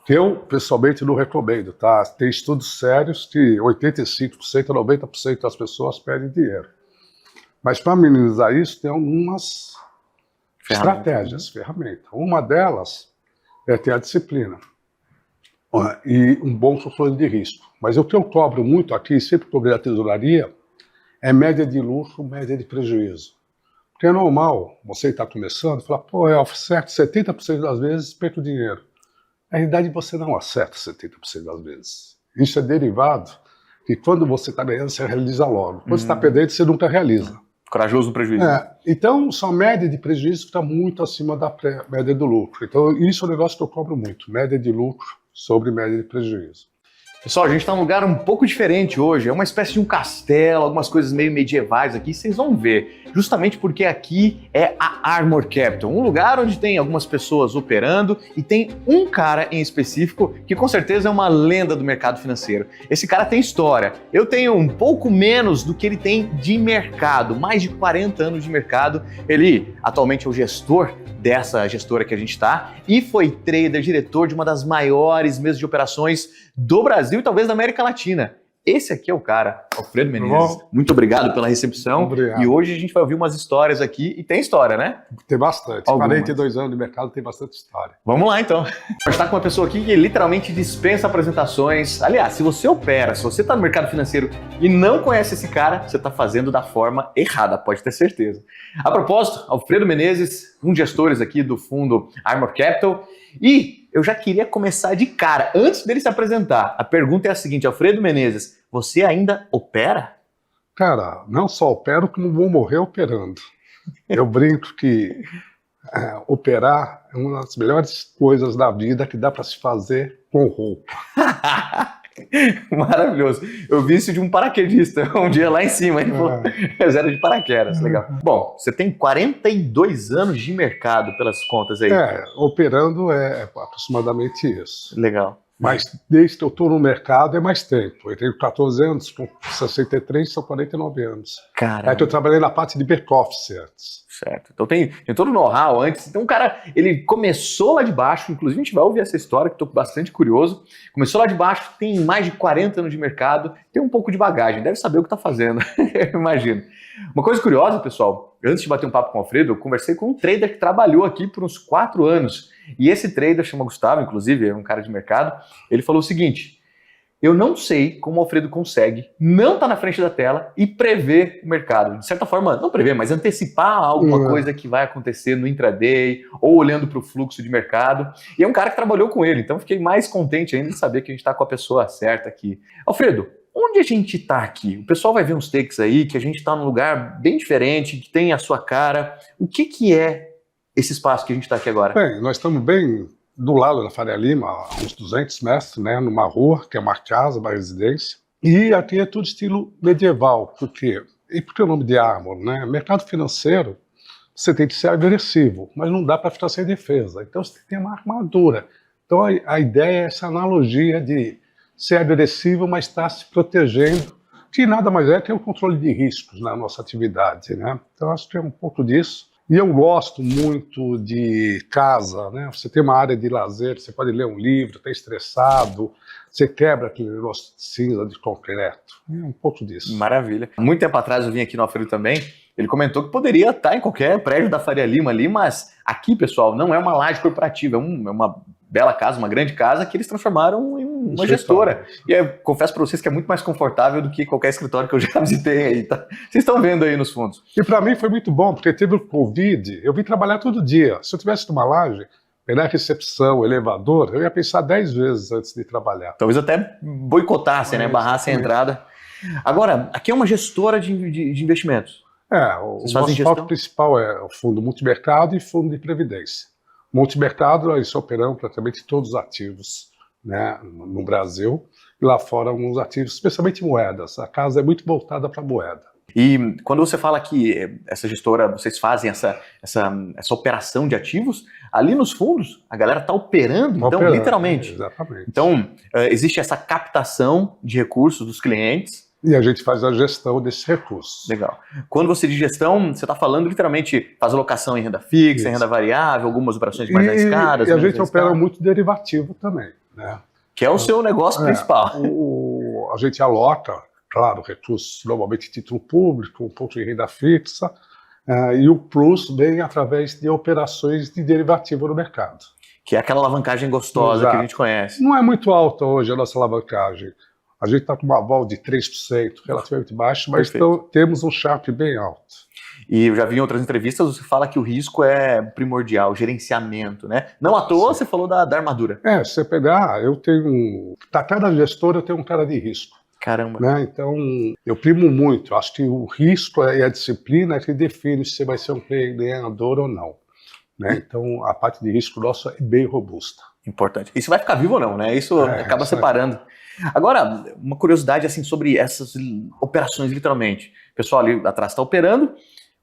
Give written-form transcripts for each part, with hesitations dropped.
Que eu, pessoalmente, não recomendo, tá? Tem estudos sérios que 85% a 90% das pessoas perdem dinheiro. Mas para minimizar isso, tem algumas estratégias, ferramentas. Uma delas é ter a disciplina e um bom controle de risco. Mas o que eu cobro muito aqui, sempre cobrei a tesouraria, é média de lucro, média de prejuízo. Porque é normal você estar começando e falar, pô, eu acerto 70% das vezes, perco dinheiro. Na realidade, você não acerta 70% das vezes. Isso é derivado que quando você está ganhando, você realiza logo. Quando você está perdendo, você nunca realiza. Corajoso no prejuízo. Então, sua média de prejuízo está muito acima da média do lucro. Então, isso é um negócio que eu cobro muito. Média de lucro sobre média de prejuízo. Pessoal, a gente está num lugar um pouco diferente hoje, é uma espécie de um castelo, algumas coisas meio medievais aqui, vocês vão ver, justamente porque aqui é a Armor Capital, um lugar onde tem algumas pessoas operando e tem um cara em específico que com certeza é uma lenda do mercado financeiro. Esse cara tem história, eu tenho um pouco menos do que ele tem de mercado, mais de 40 anos de mercado, ele atualmente é o gestor dessa gestora que a gente está e foi trader, diretor de uma das maiores mesas de operações do Brasil e talvez da América Latina. Esse aqui é o cara, Alfredo Menezes. Muito obrigado pela recepção. Obrigado. E hoje a gente vai ouvir umas histórias aqui, e tem história, né? Tem bastante. Algumas. 42 anos de mercado, tem bastante história. Vamos lá, então. A gente está com uma pessoa aqui que literalmente dispensa apresentações. Aliás, se você opera, se você está no mercado financeiro e não conhece esse cara, você está fazendo da forma errada, pode ter certeza. A propósito, Alfredo Menezes, um dos gestores aqui do fundo Armor Capital, e eu já queria começar de cara, antes dele se apresentar. A pergunta é a seguinte, Alfredo Menezes, você ainda opera? Cara, não só opero, como vou morrer operando. Eu brinco que operar é uma das melhores coisas da vida que dá para se fazer com roupa. Maravilhoso. Eu vi isso de um paraquedista um dia lá em cima. Ele falou, era de paraquedas, legal. Bom, você tem 42 anos de mercado pelas contas aí. Operando é aproximadamente isso. Legal. Mas desde que eu estou no mercado é mais tempo. Eu tenho 14 anos, com 63 são 49 anos. Caramba. Eu trabalhei na parte de back-office antes. Certo. Então tem todo o know-how antes. Então o cara, ele começou lá de baixo, inclusive a gente vai ouvir essa história que estou bastante curioso. Começou lá de baixo, tem mais de 40 anos de mercado, tem um pouco de bagagem, deve saber o que está fazendo, eu imagino. Uma coisa curiosa, pessoal, antes de bater um papo com o Alfredo, eu conversei com um trader que trabalhou aqui por uns 4 anos. E esse trader, chama Gustavo, inclusive, é um cara de mercado, ele falou o seguinte, eu não sei como o Alfredo consegue não estar na frente da tela e prever o mercado. De certa forma, não prever, mas antecipar alguma coisa que vai acontecer no intraday ou olhando para o fluxo de mercado. E é um cara que trabalhou com ele, então fiquei mais contente ainda de saber que a gente está com a pessoa certa aqui. Alfredo, onde a gente está aqui? O pessoal vai ver uns takes aí que a gente está num lugar bem diferente, que tem a sua cara. O que é esse espaço que a gente está aqui agora? Bem, nós estamos bem do lado da Faria Lima, a uns 200 metros, né, numa rua, que é uma casa, uma residência. E aqui é tudo estilo medieval. Por quê? E por que o nome de Armor? Né? Mercado financeiro, você tem que ser agressivo, mas não dá para ficar sem defesa. Então você tem que ter uma armadura. Então a ideia é essa analogia de ser agressivo, mas estar se protegendo, que nada mais é que o controle de riscos na nossa atividade. Né? Então acho que é um pouco disso. E eu gosto muito de casa, né? Você tem uma área de lazer, você pode ler um livro, está estressado, você quebra aquele negócio de cinza de concreto. É um pouco disso. Maravilha. Muito tempo atrás eu vim aqui no Alfredo também, ele comentou que poderia estar em qualquer prédio da Faria Lima ali, mas aqui, pessoal, não é uma laje corporativa, é uma bela casa, uma grande casa que eles transformaram em uma gestora. E eu confesso para vocês que é muito mais confortável do que qualquer escritório que eu já visitei aí, tá? Vocês estão vendo aí nos fundos. E para mim foi muito bom, porque teve o Covid, eu vim trabalhar todo dia. Se eu tivesse numa laje, pegar recepção, elevador, eu ia pensar 10 vezes antes de trabalhar. Talvez até boicotassem, né? Barrassem a entrada. Agora, aqui é uma gestora de investimentos. O nosso foco principal é o fundo multimercado e fundo de previdência. Multimercado, nós operamos praticamente todos os ativos, né, no Brasil, e lá fora alguns ativos, especialmente moedas. A casa é muito voltada para moeda. E quando você fala que essa gestora, vocês fazem essa operação de ativos, ali nos fundos, a galera está operando, então, literalmente. Exatamente. Então, existe essa captação de recursos dos clientes. E a gente faz a gestão desses recursos. Legal. Quando você diz gestão, você está falando literalmente, faz alocação em renda fixa, em renda variável, algumas operações mais arriscadas. E a gente opera muito derivativo também. né? Que é o seu negócio principal. A gente aloca, claro, recursos normalmente título público, um pouco de renda fixa, e o plus vem através de operações de derivativo no mercado. Que é aquela alavancagem gostosa que a gente conhece. Não é muito alta hoje a nossa alavancagem. A gente está com uma vol de 3%, relativamente baixo, mas então, temos um Sharpe bem alto. E eu já vi em outras entrevistas, você fala que o risco é primordial, gerenciamento, né? Não à toa você falou da armadura. Se você pegar, para cada gestor eu tenho um cara de risco. Caramba. Né? Então, eu primo muito. Acho que o risco e a disciplina é que define se você vai ser um empreendedor ou não. Né? Então, a parte de risco nossa é bem robusta. Importante. E se vai ficar vivo ou não, né? Isso acaba separando. Agora, uma curiosidade assim sobre essas operações, literalmente. O pessoal ali atrás está operando.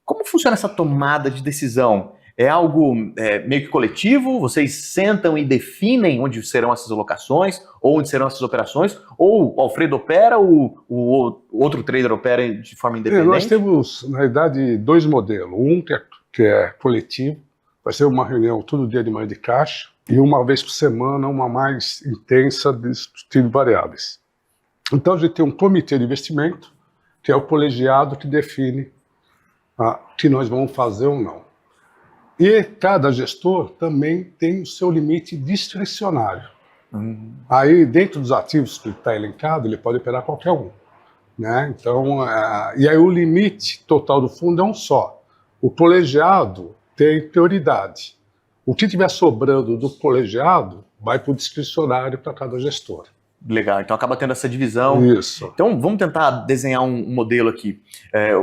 Como funciona essa tomada de decisão? É algo meio que coletivo? Vocês sentam e definem onde serão essas alocações, ou onde serão essas operações? Ou o Alfredo opera, ou o outro trader opera de forma independente? Nós temos, na verdade, dois modelos. Um que é coletivo, vai ser uma reunião todo dia de manhã de caixa, e uma vez por semana, uma mais intensa discutindo variáveis. Então, a gente tem um comitê de investimento, que é o colegiado que define o que nós vamos fazer ou não. E cada gestor também tem o seu limite discricionário. Aí, dentro dos ativos que está elencado, ele pode operar qualquer um. Né? Então, e aí o limite total do fundo é um só. O colegiado tem prioridade. O que estiver sobrando do colegiado vai para o discricionário para cada gestor. Legal, então acaba tendo essa divisão. Isso. Então vamos tentar desenhar um modelo aqui.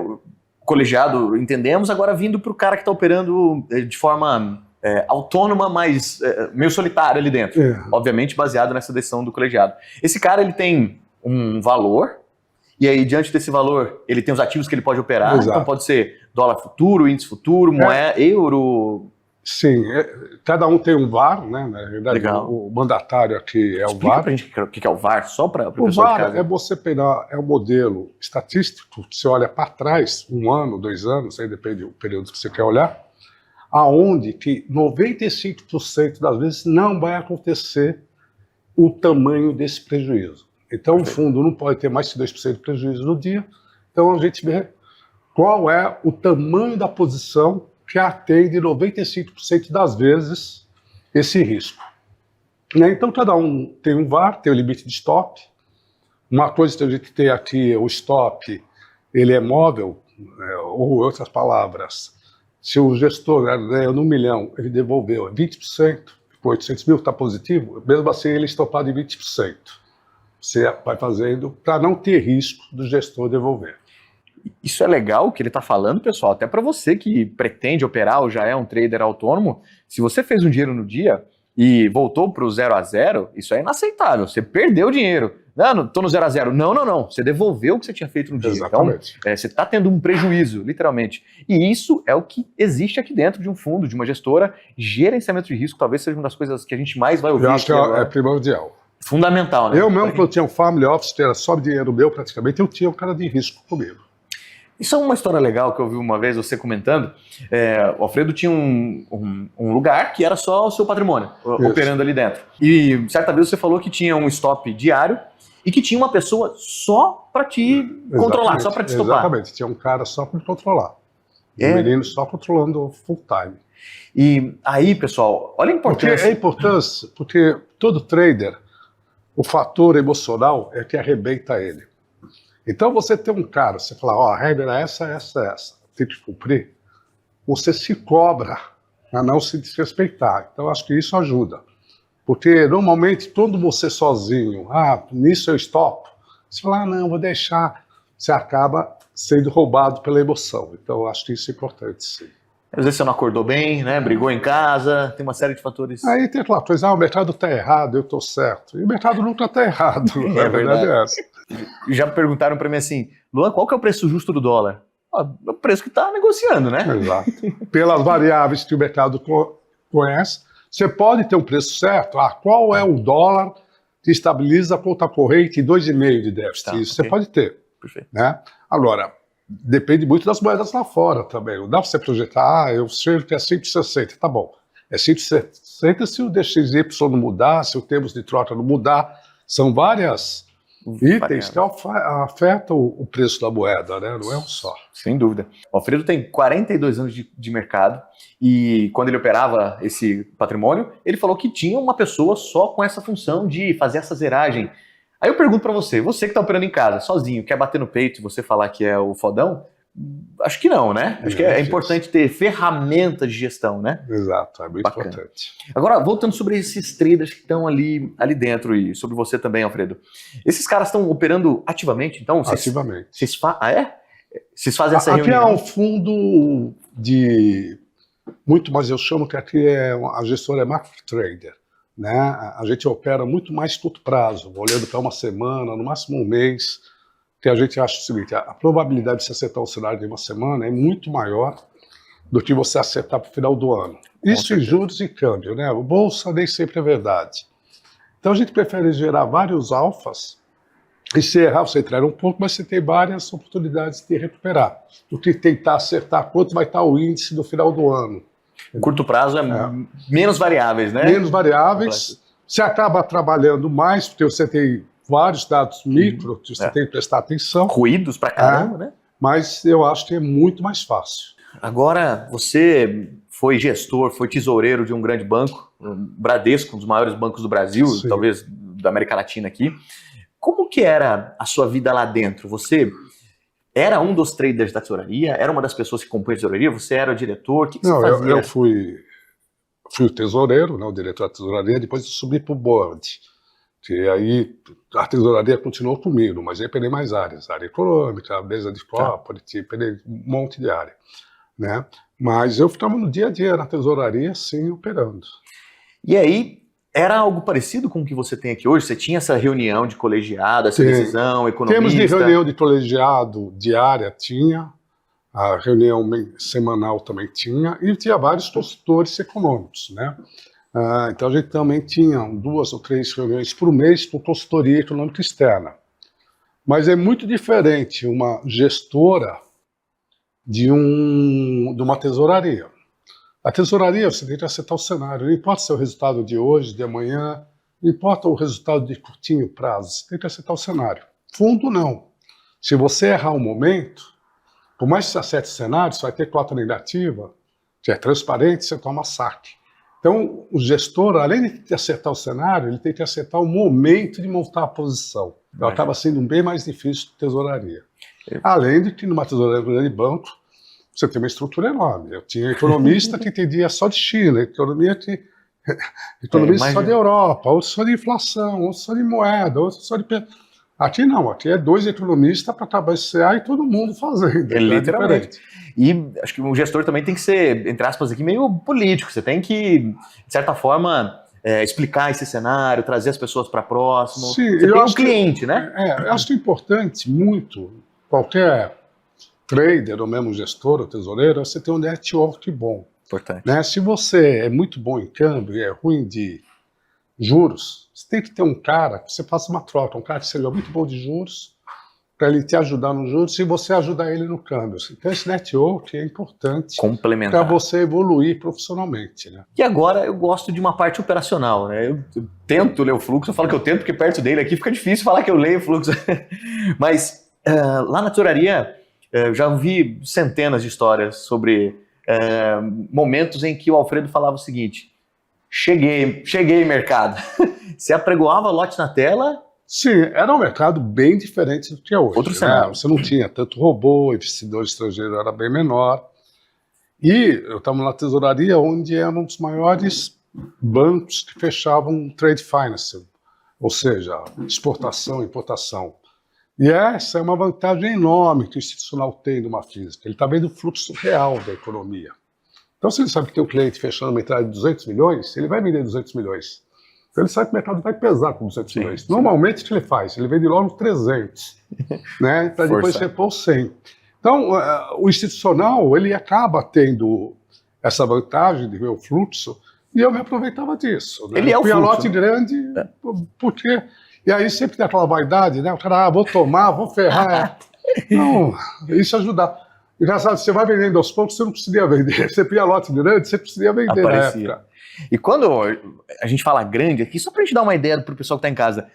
O colegiado, entendemos, agora vindo para o cara que está operando de forma autônoma, mas meio solitário ali dentro. Obviamente baseado nessa decisão do colegiado. Esse cara, ele tem um valor, e aí diante desse valor, ele tem os ativos que ele pode operar. Exato. Então pode ser dólar futuro, índice futuro, moeda, euro... Sim, cada um tem um VAR, né? Na verdade, o mandatário aqui é o VAR. Explica pra gente o que é o VAR, só para o pessoal de casa. O VAR é você pegar, é um modelo estatístico, que você olha para trás, 1 ano, 2 anos, aí depende do período que você quer olhar, aonde que 95% das vezes não vai acontecer o tamanho desse prejuízo. Então, o fundo não pode ter mais de 2% de prejuízo no dia, então a gente vê qual é o tamanho da posição que atende 95% das vezes esse risco. Então, cada um tem um VAR, tem o limite de stop. Uma coisa que a gente tem aqui, o stop, ele é móvel, ou em outras palavras, se o gestor ganhou no 1 milhão, ele devolveu 20%, ficou 800 mil, está positivo, mesmo assim ele é estopado em 20%. Você vai fazendo para não ter risco do gestor devolver. Isso é legal o que ele está falando, pessoal, até para você que pretende operar ou já é um trader autônomo. Se você fez um dinheiro no dia e voltou para o 0 a 0, isso é inaceitável, você perdeu o dinheiro. Não, estou no 0 a 0. Não, você devolveu o que você tinha feito no dia. Exatamente. Então, você está tendo um prejuízo, literalmente. E isso é o que existe aqui dentro de um fundo, de uma gestora. Gerenciamento de risco talvez seja uma das coisas que a gente mais vai ouvir. Eu acho que é primordial. Fundamental, né? Eu mesmo, quando eu tinha um family office, que era só dinheiro meu praticamente, eu tinha um cara de risco comigo. Isso é uma história legal que eu vi uma vez você comentando. O Alfredo tinha um lugar que era só o seu patrimônio, operando ali dentro. E certa vez você falou que tinha um stop diário e que tinha uma pessoa só para te controlar, só para te estopar. Exatamente, tinha um cara só para me controlar. Um menino só controlando full time. E aí, pessoal, olha a importância. Porque todo trader, o fator emocional é que arrebenta ele. Então você tem um cara, você fala, a regra é essa, tem que cumprir, você se cobra a não se desrespeitar. Então acho que isso ajuda. Porque normalmente quando você sozinho, nisso eu stop, você fala, não, vou deixar, você acaba sendo roubado pela emoção. Então acho que isso é importante, sim. Às vezes você não acordou bem, né? Brigou em casa, tem uma série de fatores. Aí tem aquela coisa, o mercado está errado, eu estou certo. E o mercado nunca está errado, a verdade é essa. Já perguntaram para mim assim, Luan, qual que é o preço justo do dólar? O preço que está negociando, né? Exato. Pelas variáveis que o mercado conhece, você pode ter um preço certo. Qual é o dólar que estabiliza a conta corrente em 2,5 de déficit? Isso você pode ter. Perfeito. Né? Agora, depende muito das moedas lá fora também. Não dá para você projetar, eu sei que é 160, tá bom. É 160 se o DXY não mudar, se o termos de troca não mudar. São várias itens que afetam o preço da moeda, né? Não é um só. Sem dúvida. O Alfredo tem 42 anos de mercado e quando ele operava esse patrimônio, ele falou que tinha uma pessoa só com essa função de fazer essa zeragem. Aí eu pergunto para você que está operando em casa, sozinho, quer bater no peito e você falar que é o fodão? Acho que não, né? Acho que é importante ter ferramentas de gestão, né? Exato, é muito importante. Agora, voltando sobre esses traders que estão ali dentro e sobre você também, Alfredo. Esses caras estão operando ativamente, então? Ativamente. Vocês fazem essa aqui reunião? Aqui é um fundo de... Muito mais, eu chamo que aqui a gestora é macro trader. Né? A gente opera muito mais curto prazo, olhando para uma semana, no máximo um mês, que a gente acha o seguinte, a probabilidade de você acertar o cenário de uma semana é muito maior do que você acertar para o final do ano. Isso em juros e câmbio, né? O bolsa nem sempre é verdade. Então a gente prefere gerar vários alfas, e se errar você entrega um pouco, mas você tem várias oportunidades de recuperar, do que tentar acertar quanto vai estar o índice no final do ano. Curto prazo é menos variáveis, né? Menos variáveis. Você acaba trabalhando mais, porque você tem vários dados micro que você tem que prestar atenção. Ruídos pra caramba, né? Mas eu acho que é muito mais fácil. Agora, você foi gestor, foi tesoureiro de um grande banco, Bradesco, um dos maiores bancos do Brasil, sim, talvez da América Latina aqui. Como que era a sua vida lá dentro? Você era um dos traders da tesouraria? Era uma das pessoas que compunha a tesouraria? Você era o diretor? O que você fazia? Eu fui o tesoureiro, né, o diretor da tesouraria, depois eu subi para o board. Que aí a tesouraria continuou comigo, mas aí peguei mais áreas, área econômica, a mesa de corporate, peguei um monte de área, né? Mas eu ficava no dia a dia na tesouraria, sim, operando. E aí, era algo parecido com o que você tem aqui hoje? Você tinha essa reunião de colegiado, essa decisão economista? Temos de reunião de colegiado diária, tinha, a reunião semanal também tinha, e tinha vários consultores econômicos, né? Então a gente também tinha 2 ou 3 reuniões por mês com consultoria econômica externa. Mas é muito diferente uma gestora de uma tesouraria. A tesouraria, você tem que acertar o cenário, não importa se é o resultado de hoje, de amanhã, não importa o resultado de curtinho prazo, você tem que acertar o cenário. Fundo, não. Se você errar um momento, por mais que você acerte o cenário, você vai ter cota negativa, que é transparente, você toma saque. Então, o gestor, além de acertar o cenário, ele tem que acertar o momento de montar a posição. Então, acaba sendo bem mais difícil que tesouraria. Além de que, numa tesouraria de banco, você tem uma estrutura enorme. Eu tinha economista que entendia só de China, economista só de Europa, outro só de inflação, outro só de moeda, outro só de... Aqui não, aqui é 2 economistas para trabalhar e todo mundo fazendo. Literalmente. E acho que o gestor também tem que ser, entre aspas, aqui meio político. Você tem que, de certa forma, explicar esse cenário, trazer as pessoas para próximo. Sim, você tem um cliente, né? Eu acho que é importante muito, qualquer trader ou mesmo gestor ou tesoureiro, você ter um network bom. Importante. Né? Se você é muito bom em câmbio e é ruim de juros, você tem que ter um cara que você faça uma troca, um cara que seja muito bom de juros, para ele te ajudar nos juros e você ajudar ele no câmbio. Então esse network é importante para você evoluir profissionalmente. Né? E agora eu gosto de uma parte operacional. Né? Eu tento ler o fluxo, eu falo que eu tento porque perto dele aqui fica difícil falar que eu leio o fluxo. Mas lá na tesouraria eu já ouvi centenas de histórias sobre momentos em que o Alfredo falava o seguinte: cheguei mercado. Você apregoava lote na tela. Sim, era um mercado bem diferente do que é hoje. Outro cenário. Você não tinha tanto robô, investidor estrangeiro era bem menor. E eu estava na tesouraria, onde era um dos maiores bancos que fechavam trade finance, ou seja, exportação e importação. E essa é uma vantagem enorme que o institucional tem numa física. Ele está vendo o fluxo real da economia. Então, se ele sabe que tem um cliente fechando uma entrada de 200 milhões, ele vai vender 200 milhões. Então, ele sabe que o mercado vai pesar com 200 milhões. Sim. Normalmente, o que ele faz? Ele vende logo 300, né, para depois repor 100. Então, o institucional, ele acaba tendo essa vantagem de ver o fluxo, e eu me aproveitava disso. Né? Ele é o fluxo. Lote grande, porque... E aí sempre tem aquela vaidade, né? O cara, vou tomar, vou ferrar. Não, isso ajudar. Engraçado, você vai vendendo aos poucos, você não conseguia vender. Você pia lote grande, você conseguia vender na Aparecia. época. E quando a gente fala grande aqui, só pra gente dar uma ideia pro pessoal que tá em casa,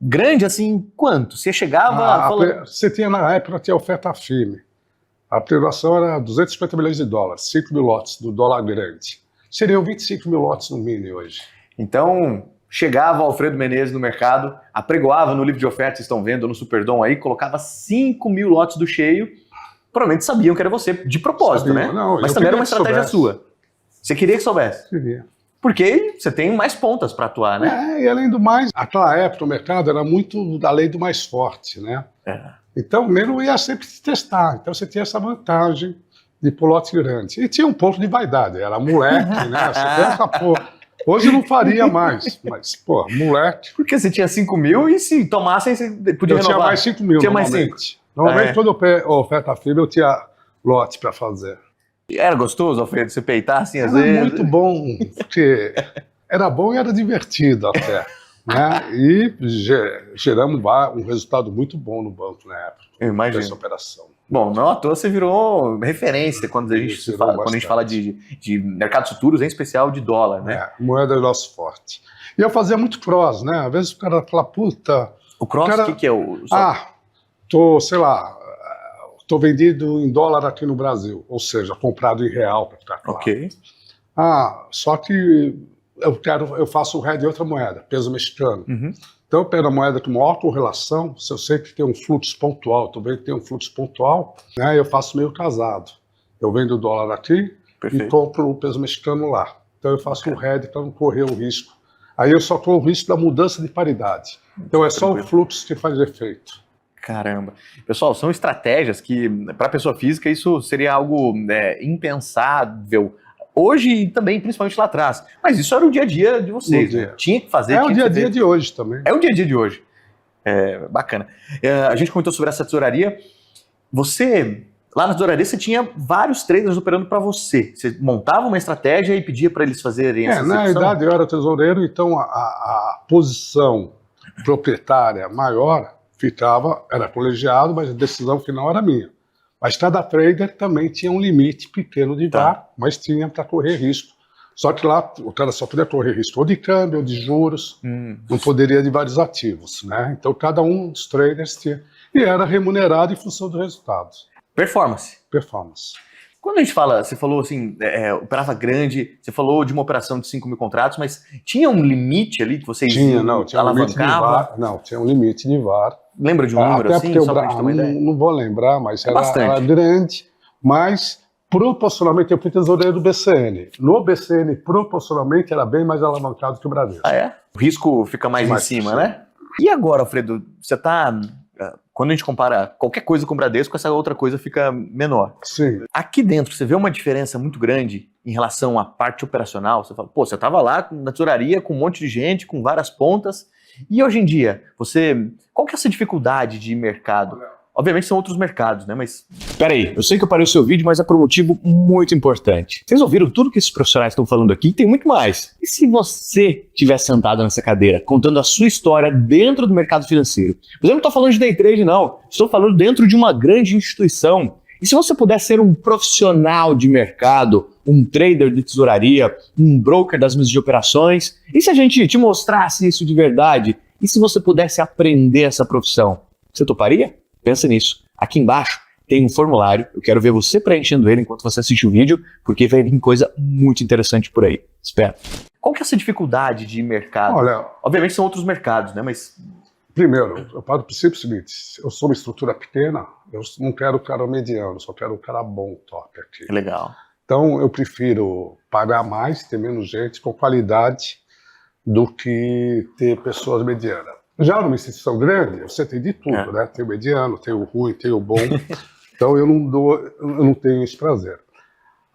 grande assim, quanto? Você chegava falando... Você tinha na época, tinha oferta firme. A privação era 250 milhões de dólares, 5 mil lotes do dólar grande. Seriam 25 mil lotes no mini hoje. Então, chegava o Alfredo Menezes no mercado, apregoava no livro de ofertas que estão vendo no Superdom aí, colocava 5 mil lotes do cheio, provavelmente sabiam que era você, de propósito, Sabia, né? não, mas eu também era queria uma que estratégia soubesse. sua. Você queria que soubesse. Queria. Porque você tem mais pontas para atuar, né? E além do mais, naquela época o mercado era muito da lei do mais forte, né? Então o Nero ia sempre se testar, então você tinha essa vantagem de pôr lote grande. E tinha um ponto de vaidade, era moleque, né? Você pensa, pô, hoje não faria mais, mas, pô, moleque. Porque você tinha 5 mil e se tomassem, você podia renovar. Eu tinha mais 5 mil, tinha normalmente. Mais 5. Normalmente, quando eu oferta firme, eu tinha lote para fazer. Era gostoso, Alfredo, você peitar assim, às Era vezes? muito bom, porque era bom e era divertido até. Né? E geramos um resultado muito bom no banco na época. Eu imagino. Dessa operação. Bom, não à toa você virou referência quando a gente fala de mercados futuros, em especial de dólar, né? Moeda é nosso forte. E eu fazia muito cross, né? Às vezes o cara fala, puta... O cross, o que é o... Tô vendido em dólar aqui no Brasil, ou seja, comprado em real, para ficar claro. Ok. Só que eu faço o hedge de outra moeda, peso mexicano. Uhum. Então eu pego a moeda com maior correlação, se eu sei que tem um fluxo pontual, também tem um fluxo pontual, né, eu faço meio casado. Eu vendo o dólar aqui e compro o peso mexicano lá. Então eu faço o hedge para não correr o risco. Aí eu só corro o risco da mudança de paridade. Então é só o fluxo que faz efeito. Caramba. Pessoal, são estratégias que, para a pessoa física, isso seria algo impensável. Hoje e também, principalmente lá atrás. Mas isso era o dia a dia de vocês, né? Tinha que fazer. É o dia a dia de hoje também. É o dia a dia de hoje. Bacana. A gente comentou sobre essa tesouraria. Você, lá na tesouraria, você tinha vários traders operando para você. Você montava uma estratégia e pedia para eles fazerem essa execução? Na verdade, eu era tesoureiro, então a posição proprietária maior era colegiado, mas a decisão final era minha. Mas cada trader também tinha um limite pequeno de VaR, mas tinha para correr risco. Só que lá o cara só podia correr risco ou de câmbio ou de juros, não poderia de vários ativos, né? Então cada um dos traders tinha, e era remunerado em função dos resultados. Performance. Quando a gente fala, você falou assim, operava grande, você falou de uma operação de 5 mil contratos, mas tinha um limite ali que vocês alavancavam? Tinha um limite de VaR. Lembra de um número assim, só pra gente ter uma ideia? Não vou lembrar, mas era grande, mas proporcionalmente eu fui tesoureiro do BCN. No BCN, proporcionalmente, era bem mais alavancado que o Bradesco. O risco fica mais em cima, né? E agora, Alfredo, você tá... Quando a gente compara qualquer coisa com o Bradesco, essa outra coisa fica menor. Sim. Aqui dentro, você vê uma diferença muito grande em relação à parte operacional? Você fala, pô, você estava lá na tesouraria com um monte de gente, com várias pontas, e hoje em dia, qual que é essa dificuldade de mercado? Obviamente são outros mercados, né? Mas... Peraí, eu sei que eu parei o seu vídeo, mas é por um motivo muito importante. Vocês ouviram tudo que esses profissionais estão falando aqui? Tem muito mais. E se você tivesse sentado nessa cadeira, contando a sua história dentro do mercado financeiro? Mas eu não estou falando de day trade, não. Estou falando dentro de uma grande instituição. E se você puder ser um profissional de mercado, um trader de tesouraria, um broker das mesas de operações, e se a gente te mostrasse isso de verdade? E se você pudesse aprender essa profissão? Você toparia? Pensa nisso. Aqui embaixo tem um formulário, eu quero ver você preenchendo ele enquanto você assiste o vídeo, porque vai vir coisa muito interessante por aí. Espera. Qual que é essa dificuldade de mercado? Olha, obviamente são outros mercados, né? Mas... Primeiro, eu paro do princípio seguinte, eu sou uma estrutura pequena, eu não quero o cara mediano, só quero o cara bom, top aqui. Legal. Então eu prefiro pagar mais, ter menos gente, com qualidade, do que ter pessoas medianas. Já numa instituição grande, você tem de tudo, né? Tem o mediano, tem o ruim, tem o bom. Então eu não tenho esse prazer.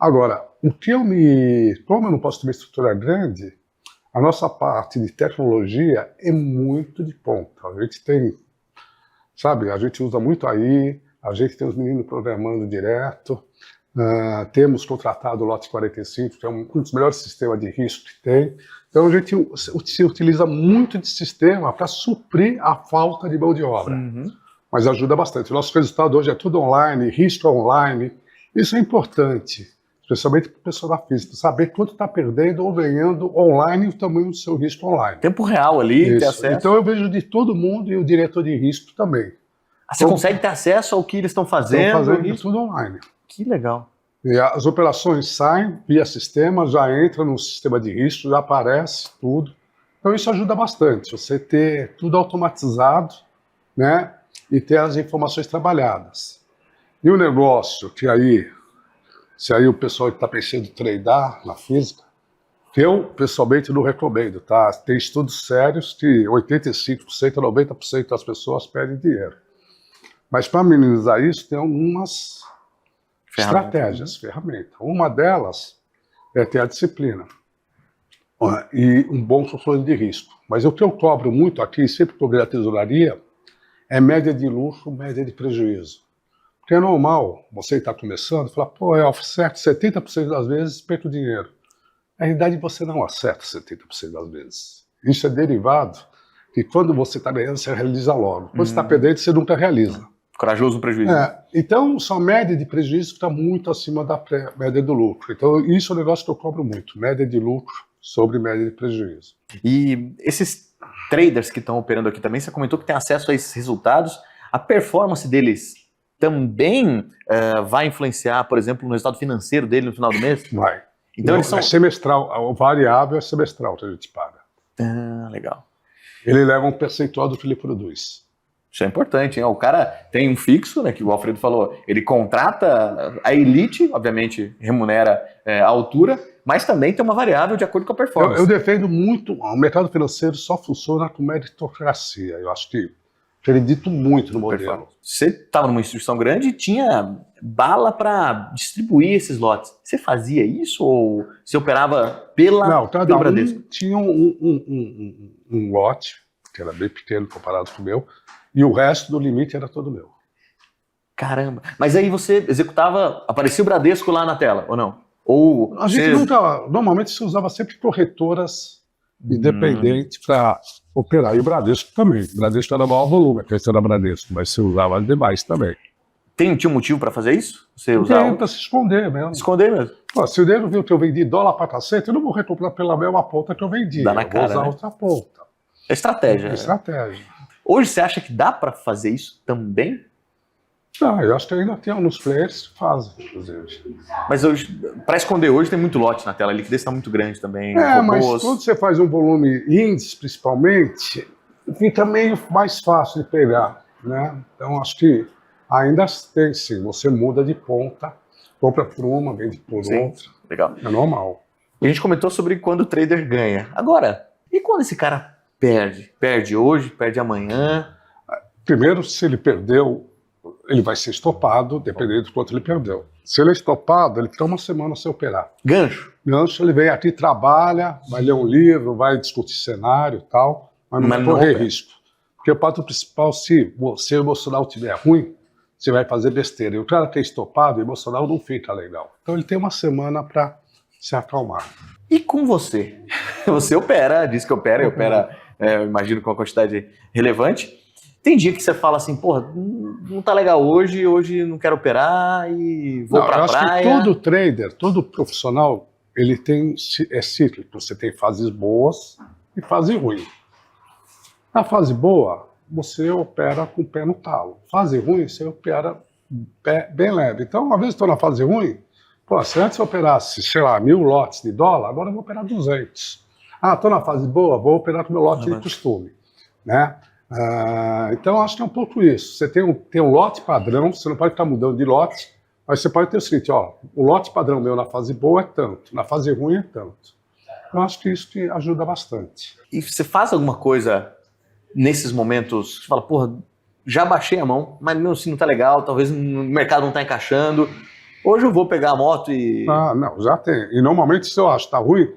Agora, como eu não posso ter uma estrutura grande, a nossa parte de tecnologia é muito de ponta. A gente tem, a gente usa muito aí, a gente tem os meninos programando direto, temos contratado o Lote 45, que é um dos melhores sistemas de risco que tem. Então a gente se utiliza muito de sistema para suprir a falta de mão de obra. Mas ajuda bastante. O nosso resultado hoje é tudo online, risco online, Isso é importante, especialmente para o pessoal da física, saber quanto está perdendo ou ganhando online e o tamanho do seu risco online. Tempo real ali, ter Isso. acesso. Então eu vejo de todo mundo e o diretor de risco também. Você consegue ter acesso ao que eles estão fazendo? Estão fazendo tudo online. Que legal. E as operações saem via sistema, já entra no sistema de risco, já aparece tudo. Então isso ajuda bastante, você ter tudo automatizado, né, e ter as informações trabalhadas. E o negócio que aí, se aí o pessoal está pensando em tradar na física, que eu pessoalmente não recomendo, tá? Tem estudos sérios que 85% a 90% das pessoas perdem dinheiro. Mas para minimizar isso, tem algumas estratégias, ferramentas. Uma delas é ter a disciplina e um bom controle de risco. Mas o que eu cobro muito aqui, sempre que eu ganho a tesouraria, é média de lucro, média de prejuízo. Porque é normal você estar começando e falar, pô, eu acerto 70% das vezes, perco dinheiro. Na realidade, você não acerta 70% das vezes. Isso é derivado que quando você está ganhando, você realiza logo. Quando você está perdendo, você nunca realiza. Corajoso no prejuízo. Então, sua média de prejuízo está muito acima da média do lucro. Então, isso é um negócio que eu cobro muito. Média de lucro sobre média de prejuízo. E esses traders que estão operando aqui também, você comentou que tem acesso a esses resultados. A performance deles também vai influenciar, por exemplo, no resultado financeiro dele no final do mês? Vai. Então, eles são... É semestral. O variável é semestral que a gente paga. Legal. Ele leva um percentual do que ele produz. Isso é importante, hein? O cara tem um fixo, né, que o Alfredo falou, ele contrata a elite, obviamente remunera a altura, mas também tem uma variável de acordo com a performance. Eu defendo muito, o mercado financeiro só funciona com meritocracia. Eu acho que acredito muito no modelo. Você estava numa instituição grande e tinha bala para distribuir esses lotes. Você fazia isso ou você operava pelo Bradesco? Tinha um lote, que era bem pequeno comparado com o meu, e o resto do limite era todo meu. Caramba. Mas aí você executava, aparecia o Bradesco lá na tela, ou não? Ou a gente nunca, normalmente se usava sempre corretoras independentes para operar. E o Bradesco também. O Bradesco era o maior volume, a questão da Bradesco, mas se usava demais também. Tinha um motivo para fazer isso? Você usava? Para se esconder mesmo. Esconder mesmo. Pô, se o nego viu que eu vendi dólar para cacete, eu não vou recomprar pela mesma ponta que eu vendi. Dá na cara, vou usar outra ponta. É estratégia. É estratégia. Hoje você acha que dá para fazer isso também? Não, eu acho que ainda tem alguns players que fazem, inclusive. Mas hoje, para esconder hoje, tem muito lote na tela, a liquidez está muito grande também. Mas quando você faz um volume índice, principalmente, fica meio mais fácil de pegar, né? Então, acho que ainda tem, sim, você muda de ponta, compra por uma, vende por outra. Legal. É normal. E a gente comentou sobre quando o trader ganha. Agora, e quando esse cara perde? Perde hoje, perde amanhã? Primeiro, se ele perdeu, ele vai ser estopado, dependendo do quanto ele perdeu. Se ele é estopado, ele fica uma semana sem operar. Gancho? Gancho, ele vem aqui, trabalha, vai ler um livro, vai discutir cenário e tal, mas não vai correr risco. Porque o fato principal, se o emocional estiver ruim, você vai fazer besteira. E o cara que é estopado, o emocional não fica legal. Então ele tem uma semana para se acalmar. E com você? Você opera, diz que opera, imagino com uma quantidade relevante. Tem dia que você fala assim, porra, não tá legal hoje não quero operar e vou pra praia. Eu acho que todo trader, todo profissional, ele é cíclico. Você tem fases boas e fase ruim. Na fase boa, você opera com o pé no talo. Fase ruim, você opera bem leve. Então, uma vez que estou na fase ruim, se antes eu operasse, sei lá, 1000 lotes de dólar, agora eu vou operar 200. Estou na fase boa, vou operar com o meu lote de costume, né? Então, acho que é um pouco isso. Você tem um lote padrão, você não pode estar mudando de lote, mas você pode ter o seguinte, o lote padrão meu na fase boa é tanto, na fase ruim é tanto. Eu acho que isso te ajuda bastante. E você faz alguma coisa nesses momentos, você fala, porra, já baixei a mão, mas mesmo assim não tá legal, talvez o mercado não tá encaixando, hoje eu vou pegar a moto e... Não, já tem. E normalmente se eu acho que tá ruim,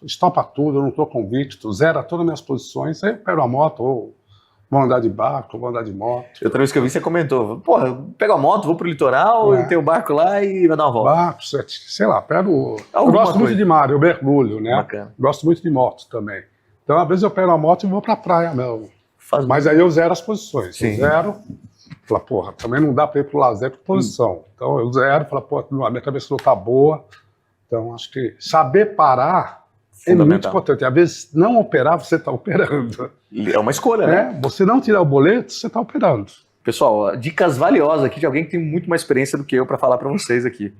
estopa tudo, eu não tô convicto, zera todas as minhas posições, aí eu pego a moto, ou vou andar de barco, ou vou andar de moto. Outra vez que eu vi, você comentou, porra, eu pego a moto, vou pro litoral, eu tenho o barco lá e vai dar uma volta. Barco, sei lá, pego... Eu gosto muito de mar, eu mergulho, né? Bacana. Gosto muito de moto também. Então, às vezes eu pego a moto e vou pra praia mesmo. Mas aí eu zero as posições. Sim. Eu zero, Falar, porra, também não dá para ir pro lazer com posição. Então eu zero, falar, pô, a minha cabeça não tá boa. Então acho que saber parar é muito importante. Às vezes não operar, você está operando. É uma escolha, né? Você não tirar o boleto, você está operando. Pessoal, dicas valiosas aqui de alguém que tem muito mais experiência do que eu para falar para vocês aqui.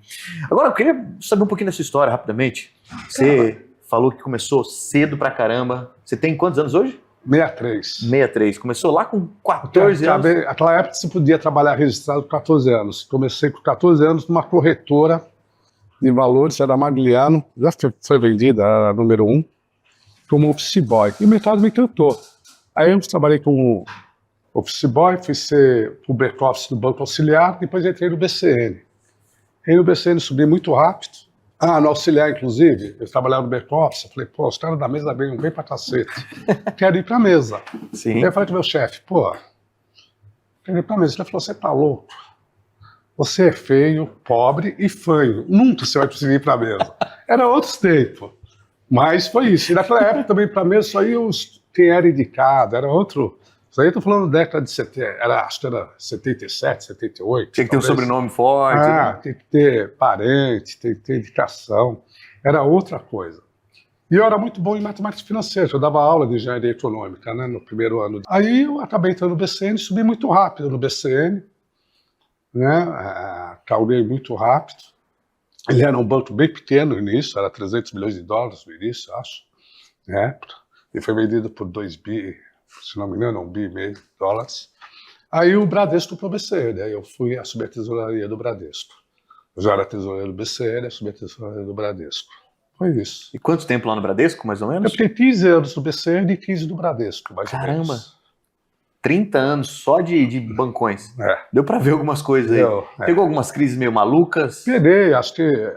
Agora, eu queria saber um pouquinho da sua história, rapidamente. Você falou que começou cedo pra caramba. Você tem quantos anos hoje? 63. 63. Começou lá com 14 anos. Naquela época você podia trabalhar registrado com 14 anos. Comecei com 14 anos numa corretora de valores, era Magliano, já foi vendida, era a número 1, como office boy. E o mercado me encantou. Aí eu trabalhei como office boy, fui ser o back-office do Banco Auxiliar, depois entrei no BCN. E no BCN subi muito rápido. No Auxiliar, inclusive, eu trabalhava no back-office, eu falei, pô, os caras da mesa vêm pra cacete. Quero ir pra mesa. Sim. Aí eu falei pro meu chefe, pô, quero ir pra mesa. Ele falou, você tá louco? Você é feio, pobre e fanho. Nunca você vai conseguir ir pra mesa. Era outros tempos. Mas foi isso. E naquela época também pra mesa só ia quem era indicado, era outro. Isso aí eu tô falando da década de 70, acho que era 77, 78. Tinha que ter um sobrenome forte. Né? Tem que ter parente, tem que ter indicação. Era outra coisa. E eu era muito bom em matemática financeira, eu dava aula de engenharia econômica, né, no primeiro ano. Aí eu acabei entrando no BCN, subi muito rápido no BCN, né, calmei muito rápido. Ele era um banco bem pequeno no início, era 300 milhões de dólares no início, acho. Né? E foi vendido por 2 bi, se não me engano, 1,5 bi de dólares. Aí o Bradesco comprou o BCN, aí eu fui assumir a tesouraria do Bradesco. Eu já era tesoureiro do BCN, assumi a tesouraria do Bradesco. Foi isso. E quanto tempo lá no Bradesco, mais ou menos? Eu fiquei 15 anos no BCN e 15 no Bradesco, mais ou menos. Caramba! 30 anos só de bancões. Deu pra ver algumas coisas aí. Pegou algumas crises meio malucas? Peguei, acho que...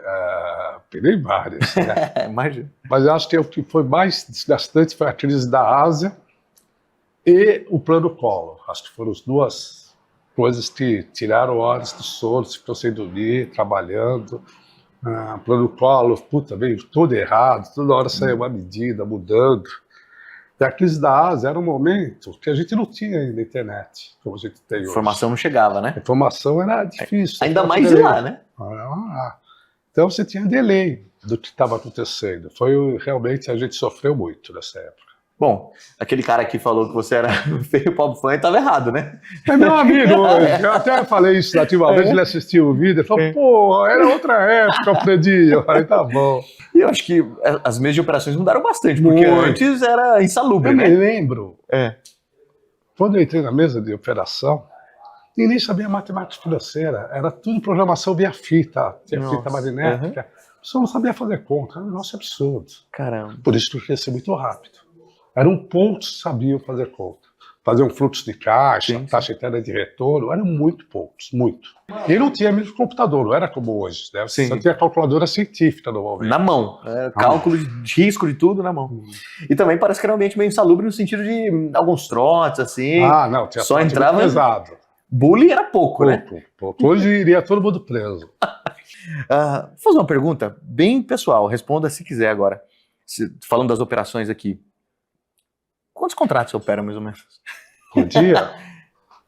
peguei várias. Né? Imagina. Mas acho que o que foi mais desgastante foi a crise da Ásia e o plano Collor. Acho que foram as duas coisas que tiraram horas do sono, ficou sem dormir, trabalhando. Plano Collor, puta, veio tudo errado, toda hora saía uma medida, mudando. E a crise da Ásia era um momento que a gente não tinha ainda internet, como a gente tem hoje. A informação não chegava, né? A informação era difícil. Ainda mais de lá, né? Então você tinha delay do que estava acontecendo. Realmente a gente sofreu muito nessa época. Bom, aquele cara que falou que você era feio, pobre, fã, estava errado, né? É meu amigo hoje. Eu até falei isso nativamente, ele assistiu o vídeo e falou, pô, era outra época, Fredinho. Eu falei, tá bom. E eu acho que as mesas de operações mudaram bastante, porque antes era insalubre, eu né? Eu me lembro, quando eu entrei na mesa de operação, ninguém sabia matemática financeira, era tudo programação via fita, tinha fita magnética. A pessoa não sabia fazer conta, era um negócio absurdo. Caramba. Por isso que eu cresci muito rápido. Eram poucos que sabiam fazer conta. Fazer um fluxo de caixa, taxa interna de retorno, eram muito poucos, muito. E não tinha microcomputador, não era como hoje, né? Você só tinha calculadora científica normalmente. Na mão. Cálculo de risco de tudo na mão. E também parece que era um ambiente meio insalubre no sentido de alguns trotes, assim. Não, tinha só entrava pesado. Bullying era pouco, né? Pouco. Hoje iria todo mundo preso. Vou fazer uma pergunta bem pessoal, responda se quiser agora. Falando das operações aqui. Quantos contratos você opera, mais ou menos? Por dia?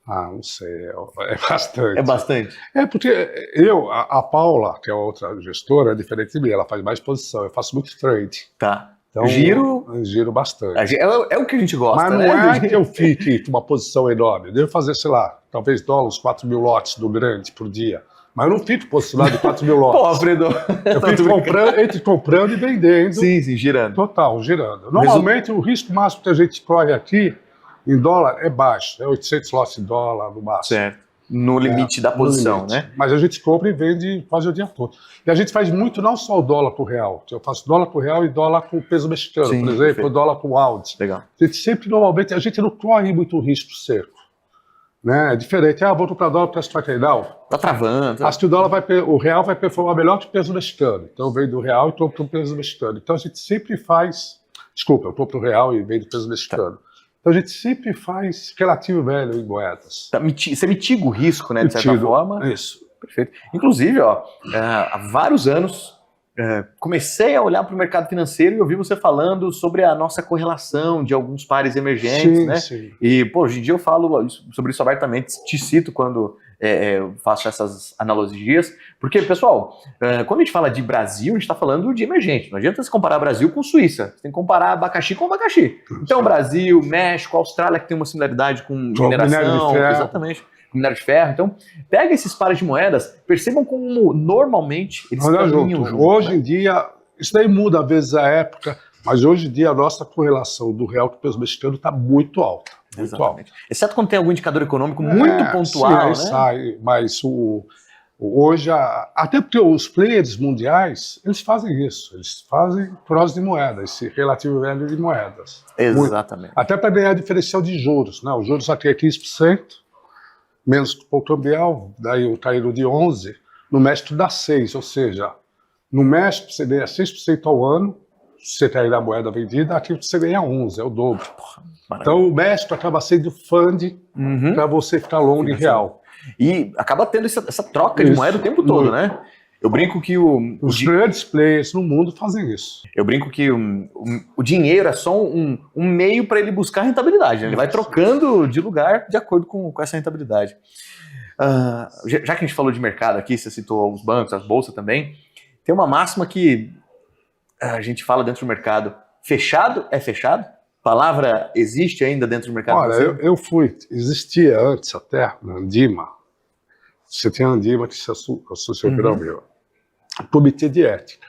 Não sei, é bastante. É bastante? Porque a Paula, que é outra gestora, é diferente de mim, ela faz mais posição, eu faço muito trade. Tá. Então, giro bastante. É o que a gente gosta, mas não é que eu fique com uma posição enorme, eu devo fazer, sei lá, talvez uns 4 mil lotes do grande por dia. Mas eu não fico posicionado de 4 mil lotes. Pô, Alfredo. Eu fico entre comprando e vendendo. Sim, girando. Total, girando. Normalmente o risco máximo que a gente corre aqui em dólar é baixo. É 800 lotes de dólar no máximo. Certo. No limite da posição, né? Mas a gente compra e vende quase o dia todo. E a gente faz muito não só o dólar com o real. Eu faço dólar com o real e dólar com o peso mexicano, por exemplo, perfeito. Dólar com o AUD. Legal. A gente sempre, normalmente, a gente não corre muito risco seco. Né? É diferente. Vou comprar dólar para strike não. Tá travando. Acho que o real vai performar melhor que o peso mexicano. Então eu venho do real e compro o peso mexicano. Então a gente sempre faz... Desculpa, eu compro o real e venho do peso mexicano. Então a gente sempre faz relativo velho em moedas. Você mitiga o risco, né, de certa forma. Isso. Perfeito. Inclusive, há vários anos, comecei a olhar para o mercado financeiro e ouvi você falando sobre a nossa correlação de alguns pares emergentes, Sim, né? sim. E, pô, hoje em dia eu falo sobre isso abertamente, te cito quando eu faço essas analogias, porque, pessoal, quando a gente fala de Brasil, a gente está falando de emergente. Não adianta você comparar Brasil com Suíça, você tem que comparar abacaxi com abacaxi. Então, Brasil, México, Austrália, que tem uma similaridade com mineração, minério de ferro. exatamente, com minério de ferro. Então, pega esses pares de moedas, percebam como normalmente eles Andar caminham junto. juntos, Hoje né? em dia, isso daí muda às vezes a época, mas hoje em dia a nossa correlação do real com o peso mexicano está muito alta. Muito alta. Exatamente. Exceto quando tem algum indicador econômico muito pontual, sim, aí né? sai, mas hoje, até porque os players mundiais, eles fazem isso, eles fazem cross de moedas, esse relativo value de moedas. Exatamente. Até para ganhar diferencial de juros, né? Os juros aqui é 15%, menos que o cambial, daí um caído de 11%, no México dá 6%, ou seja, no México você ganha 6% ao ano, se você cair a moeda vendida, aqui você ganha 11%, é o dobro. Então o México acaba sendo funding para você ficar long em real. E acaba tendo essa troca de Isso, moeda o tempo todo, né? Eu brinco que os grandes players no mundo fazem isso. Eu brinco que o dinheiro é só um meio para ele buscar rentabilidade, né? Ele vai trocando de lugar de acordo com essa rentabilidade. Já que a gente falou de mercado aqui, você citou os bancos, as bolsas também, tem uma máxima que a gente fala dentro do mercado: fechado é fechado? Palavra existe ainda dentro do mercado? Olha, existia antes até na Andima, você tinha a Andima que se associou ao meu, Comitê de Ética.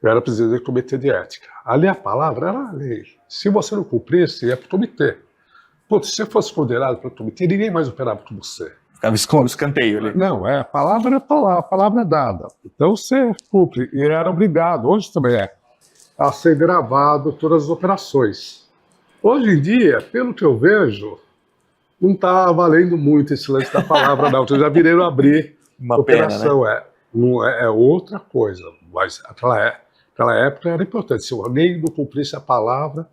Eu era presidente do Comitê de Ética. Ali a palavra era a lei. Se você não cumprisse, ia para o comitê. Pô, se você fosse condenado para o comitê, ninguém mais operava com você. Ficava escanteio ali. Não, a palavra é palavra, a palavra é dada. Então você cumpre, e era obrigado, hoje também é, a ser gravado todas as operações. Hoje em dia, pelo que eu vejo, não está valendo muito esse lance da palavra, não. Eu já virei a abrir Uma operação, pena, né? Não é outra coisa. Mas aquela época era importante. Se alguém não cumprisse a palavra,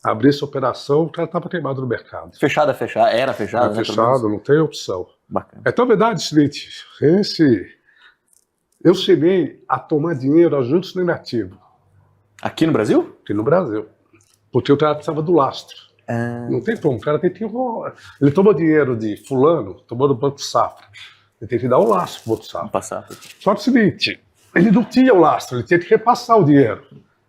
abrisse a operação, o cara estava queimado no mercado. Fechado é fechado, era fechado, Era né? fechado, não tem opção. Bacana. É tão verdade, seguinte, eu cheguei a tomar dinheiro a juros negativos Aqui no Brasil? aqui no Brasil, porque o cara precisava do lastro. Não tem como, o cara tem que... Ele tomou dinheiro de fulano, tomou do Banco Safra, ele tem que dar o lastro pro Banco Safra. Vamos passar. Só que é o seguinte, ele não tinha o lastro, ele tinha que repassar o dinheiro.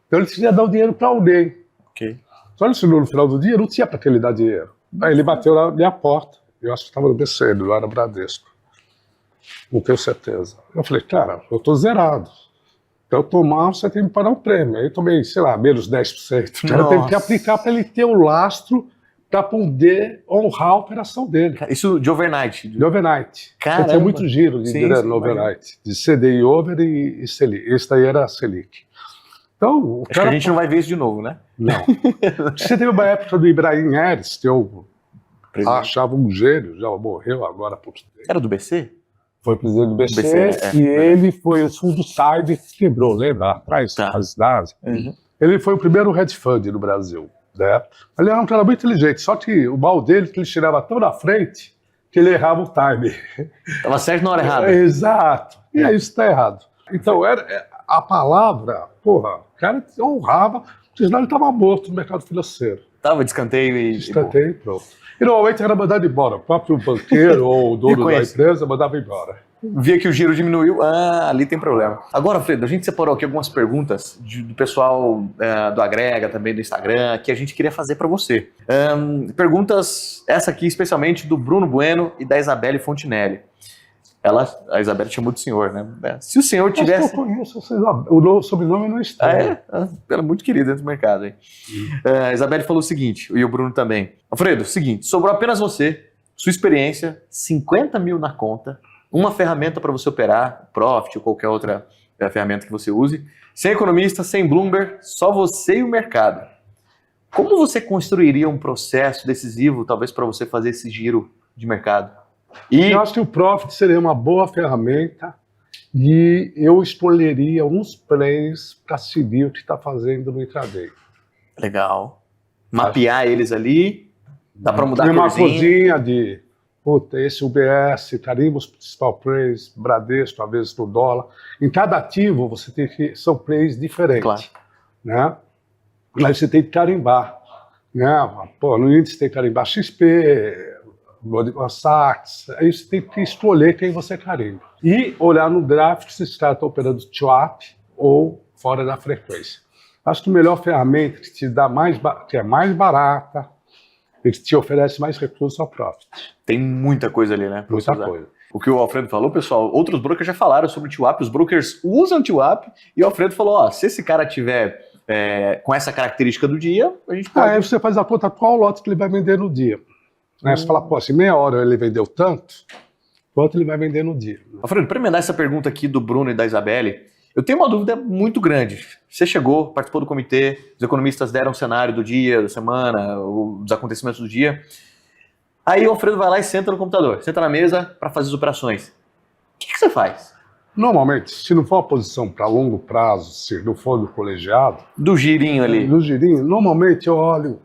Então ele tinha que dar o dinheiro para alguém. Ok. Só que no final do dia não tinha para que ele dar dinheiro. Aí ele bateu na minha porta, eu acho que estava no BC, lá no Bradesco. Não tenho certeza. Eu falei, cara, eu tô zerado. Então eu tomar, você tem que pagar um prêmio. Aí eu tomei, sei lá, menos 10%. O cara teve que aplicar para ele ter o lastro para poder honrar a operação dele. Isso de overnight. De overnight. Caramba. Tinha muito giro de grana no overnight. De CDI over e Selic. Esse daí era Selic. Então, o Acho que a gente não vai ver isso de novo, né? Não. Você teve uma época do Ibrahim Ares, que eu achava um gênio, já morreu agora há pouco tempo. Era do BC? Foi presidente do BC, e ele foi o fundo Side que quebrou, lembra? Atrás, as dadas. Ele foi o primeiro hedge fund no Brasil. Né? Ele era um cara muito inteligente, só que o mal dele é que ele tirava tão na frente que ele errava o time. Tava certo na hora errada. Exato. E aí isso está errado. Então, a palavra, porra, o cara honrava, porque senão ele estava morto no mercado financeiro. Tava de escanteio e... Escanteio e pronto. E normalmente era mandado embora. O próprio banqueiro ou o dono da empresa mandava embora. Via que o giro diminuiu, ali tem problema. Agora, Fredo, a gente separou aqui algumas perguntas do pessoal do Agrega, também do Instagram, que a gente queria fazer para você. Perguntas, essa aqui especialmente do Bruno Bueno e da Isabelle Fontinelli. A Isabelle chamou de senhor, né? Se o senhor tivesse... Eu conheço o sobrenome não está. Ela é muito querida dentro do mercado. Hein? A Isabelle falou o seguinte, e o Bruno também. Alfredo, seguinte, sobrou apenas você, sua experiência, 50 mil na conta, uma ferramenta para você operar, Profit ou qualquer outra ferramenta que você use, sem economista, sem Bloomberg, só você e o mercado. Como você construiria um processo decisivo, talvez, para você fazer esse giro de mercado? Eu acho que o Profit seria uma boa ferramenta e eu escolheria uns players para seguir o que está fazendo no intraday. Legal. Mapear eles ali, dá para mudar a uma corzinha corzinha puta, esse UBS, carimba os principal plays, Bradesco, às vezes no dólar. Em cada ativo você tem que, são plays diferentes, Claro. né? Aí você tem que carimbar, né? Pô, no índice tem que carimbar XP, Goldman Sachs, aí você tem que escolher quem você carimba. E olhar no gráfico se esse cara está operando swap ou fora da frequência. Acho que a melhor ferramenta que te dá que é mais barata e que te oferece mais recursos ao profit. Tem muita coisa ali, né? pra você Muita usar. coisa. O que o Alfredo falou, pessoal, outros brokers já falaram sobre o TWAP, os brokers usam o TWAP, e o Alfredo falou, ó, se esse cara tiver com essa característica do dia, a gente pode... Aí você faz a conta qual lote que ele vai vender no dia. Né? Você fala, pô, se meia hora ele vendeu tanto, quanto ele vai vender no dia. Né? Alfredo, para emendar essa pergunta aqui do Bruno e da Isabelle, eu tenho uma dúvida muito grande. Você chegou, participou do comitê, os economistas deram o cenário do dia, da semana, os acontecimentos do dia. Aí o Alfredo vai lá e senta no computador, senta na mesa para fazer as operações. O que você faz? Normalmente, se não for uma posição para longo prazo, se não for do colegiado, Do girinho ali. no girinho, normalmente eu olho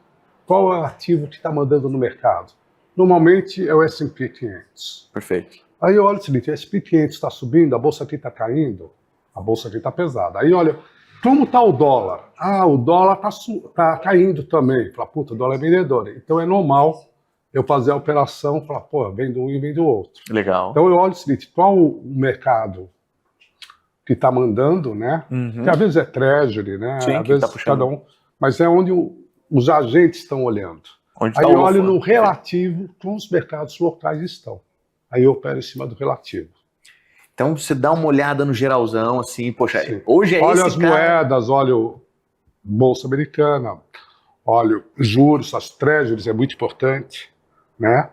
qual é o ativo que está mandando no mercado. Normalmente é o S&P 500. Perfeito. Aí eu olho o seguinte, o S&P 500 está subindo, a bolsa aqui está caindo, a bolsa aqui está pesada. Aí olha, como está o dólar? Ah, o dólar está caindo também. Fala, puta, o dólar é vendedor. Então é normal eu fazer a operação, falar, pô, vendo um e vendo o outro. Legal. Então eu olho o seguinte, qual o mercado que está mandando, né? Uhum. Que às vezes é treasury, né? Sim, Às que vezes tá puxando. cada um, mas é onde os agentes estão olhando. Onde Aí tá eu o olho holofote? no relativo com os mercados locais estão. Aí eu opero em cima do relativo. Então você dá uma olhada no geralzão, assim, poxa, Sim. hoje é Olho esse as cara... moedas, olho Bolsa Americana, olho juros, as treasuries é muito importante, né?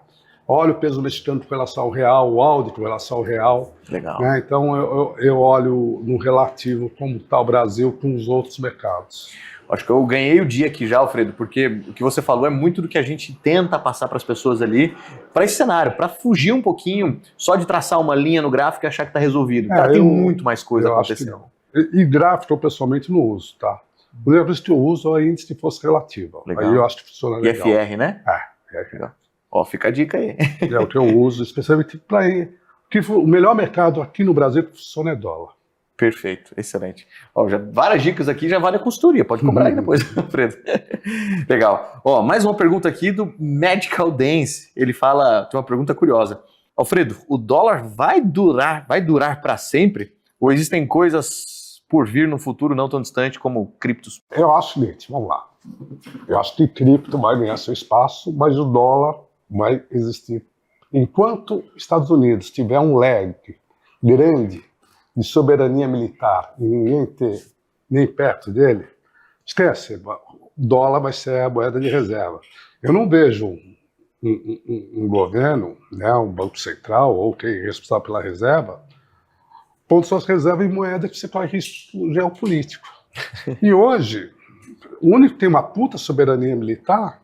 Olho o peso mexicano com relação ao real, o Audi com relação ao real. Legal. Né? Então eu olho no relativo como está o Brasil com os outros mercados. Acho que eu ganhei o dia aqui já, Alfredo, porque o que você falou é muito do que a gente tenta passar para as pessoas ali, para esse cenário, para fugir um pouquinho só de traçar uma linha no gráfico e achar que está resolvido. Cara, tem muito mais coisa eu acho que acontecendo. não. E gráfico eu pessoalmente não uso, tá? O único que eu uso é índice de força relativa. Legal. Aí eu acho que funciona legal. IFR, né? É. Ó, fica a dica aí. É o que eu uso, especialmente para o melhor mercado aqui no Brasil que funciona é dólar. Perfeito, excelente. Ó, já, várias dicas aqui, já vale a consultoria, pode cobrar aí depois, Alfredo. Legal. Ó, mais uma pergunta aqui do Medical Dance. Ele fala, tem uma pergunta curiosa. Alfredo, o dólar vai durar para sempre? Ou existem coisas por vir no futuro não tão distante como criptos? Eu acho, gente, vamos lá. Eu acho que cripto vai ganhar seu espaço, mas o dólar vai existir. Enquanto Estados Unidos tiver um lag grande de soberania militar e ninguém ter nem perto dele, esquece, o dólar vai ser a moeda de reserva. Eu não vejo um governo, né, um banco central ou quem é responsável pela reserva, pondo suas reservas em moeda que você corre risco geopolítico. E hoje, o único que tem uma puta soberania militar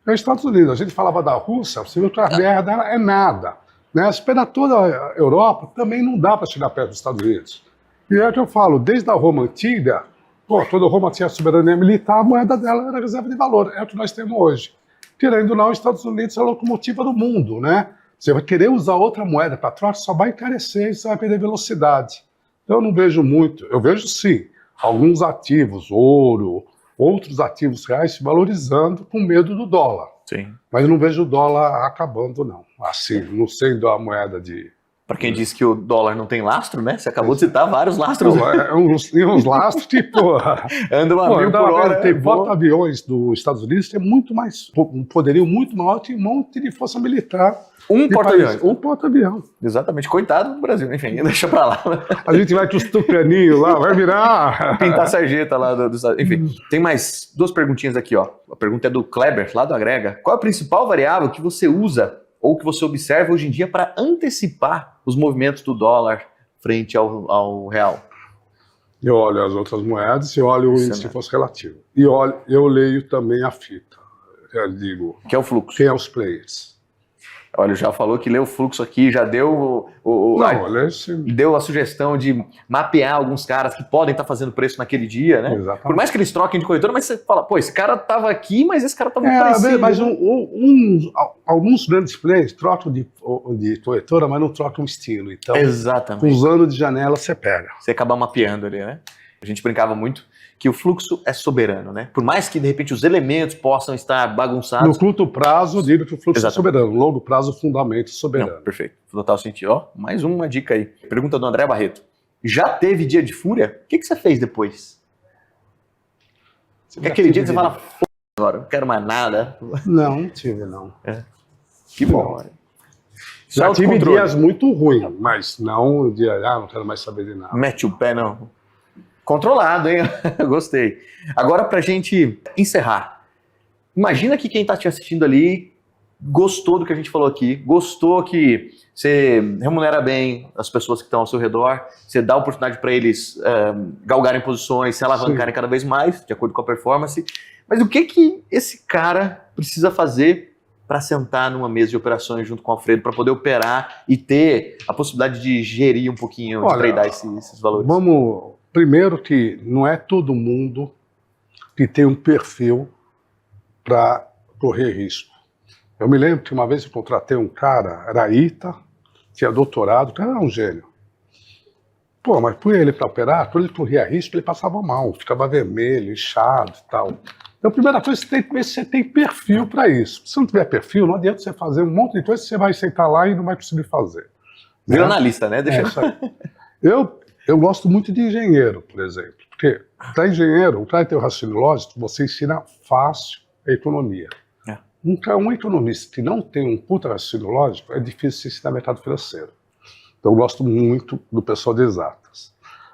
é os Estados Unidos. A gente falava da Rússia, você viu que a guerra dela é nada. Né? Se pegar toda a Europa, também não dá para chegar perto dos Estados Unidos. E é o que eu falo, desde a Roma Antiga, toda Roma tinha soberania militar, a moeda dela era reserva de valor. É o que nós temos hoje. Querendo ou não, os Estados Unidos é a locomotiva do mundo. Né? Você vai querer usar outra moeda para troca, só vai encarecer e você vai perder velocidade. Então eu não vejo muito. Eu vejo sim, alguns ativos, ouro, outros ativos reais se valorizando com medo do dólar. Sim. Mas eu não vejo o dólar acabando, não. Assim, não sendo a moeda de... Para quem disse que o dólar não tem lastro, né? Você acabou de citar vários lastros. Não, uns lastros que, porra... Anda uma mil por hora. Tem porta-aviões dos Estados Unidos, tem muito mais... Um poderio muito maior, tem um monte de força militar. Um porta-aviões. Um porta-avião. Exatamente. Coitado do Brasil. Enfim, deixa pra lá. A gente vai com os tucaninhos lá, vai virar... Pintar a sarjeta lá do enfim, tem mais duas perguntinhas aqui, ó. A pergunta é do Kleber, lá do Agrega. Qual é a principal variável que você usa ou que você observa hoje em dia para antecipar os movimentos do dólar frente ao real? Eu olho as outras moedas e olho o índice de força relativo. E eu leio também a fita. Eu digo... Que é o fluxo. Quem é os players? Olha, já falou que leu o fluxo aqui, já deu Não, olha esse... deu a sugestão de mapear alguns caras que podem estar fazendo preço naquele dia, né? Exatamente. Por mais que eles troquem de corretora, mas você fala, pô, esse cara tava aqui, mas esse cara tá muito parecido. Mas né? alguns grandes players trocam de corretora, mas não trocam estilo. Então, Exatamente. com os anos de janela, você pega. Você acaba mapeando ali, né? A gente brincava muito que o fluxo é soberano, né? Por mais que, de repente, os elementos possam estar bagunçados... No curto prazo, eu digo que o fluxo Exatamente. é soberano. No longo prazo, o fundamento é soberano. Não, perfeito. Total sentido. Ó, mais uma dica aí. Pergunta do André Barreto. Já teve dia de fúria? O que você fez depois? É aquele dia que você fala, f***, agora, não quero mais nada. Não tive, não. Que bom. Já tive Autocontrole. dias muito ruins, mas não o dia, não quero mais saber de nada. Mete o pé, não. Controlado, hein? Gostei. Agora, pra gente encerrar. Imagina que quem tá te assistindo ali gostou do que a gente falou aqui, gostou que você remunera bem as pessoas que estão ao seu redor, você dá oportunidade para eles galgarem posições, se alavancarem cada vez mais, de acordo com a performance. Mas o que esse cara precisa fazer para sentar numa mesa de operações junto com o Alfredo, para poder operar e ter a possibilidade de gerir um pouquinho, de tradear esses valores? Vamos, primeiro que não é todo mundo que tem um perfil para correr risco. Eu me lembro que uma vez eu contratei um cara, era ITA, tinha doutorado, o cara era um gênio. Pô, mas por ele para operar, quando ele corria risco, ele passava mal, ficava vermelho, inchado e tal. Então, a primeira coisa, você tem que ver se você tem perfil para isso. Se não tiver perfil, não adianta você fazer um monte de coisa que você vai sentar lá e não vai conseguir fazer. Vira analista, né? Deixa isso aí. Eu gosto muito de engenheiro, por exemplo, porque para engenheiro, o cara tem o raciocínio lógico, você ensina fácil a economia. Um economista que não tem um puta raciocínio lógico, é difícil ensinar mercado financeiro. Então eu gosto muito do pessoal de exatas.